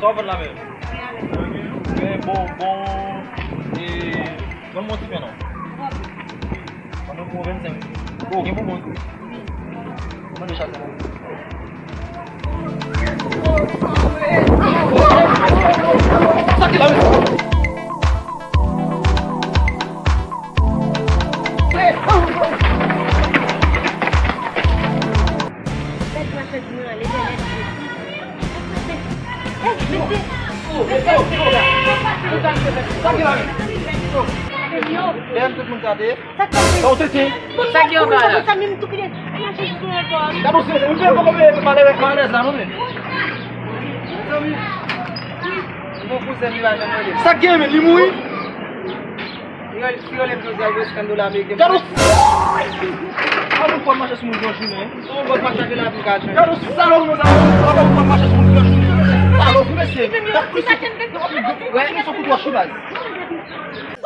over la même. Mais bon, et bon motif maintenant. On est pour 25. Bon, il faut bon. On va déjà ça qui la Dem tout moun kade. Sa ou se ti? Sa ki yon gala? Sa mim tou kile. Ayan se jisou yon kon. Da nou se, mwen pe pou kome pale la nou ne. Mwen pou se mi la jen mwen. Sa gen men, li moui? Yon lem to zay wes kando la meke. Da nou se. A nou kon mache sou moun jonjou ne. Mwen pou mache ke la aplikasyon. Da nou se, sa nou moun a nou kon mache sou moun jonjou ne. Sa nou, mwen se. Da nou se. Mwen se koutou a chou baz.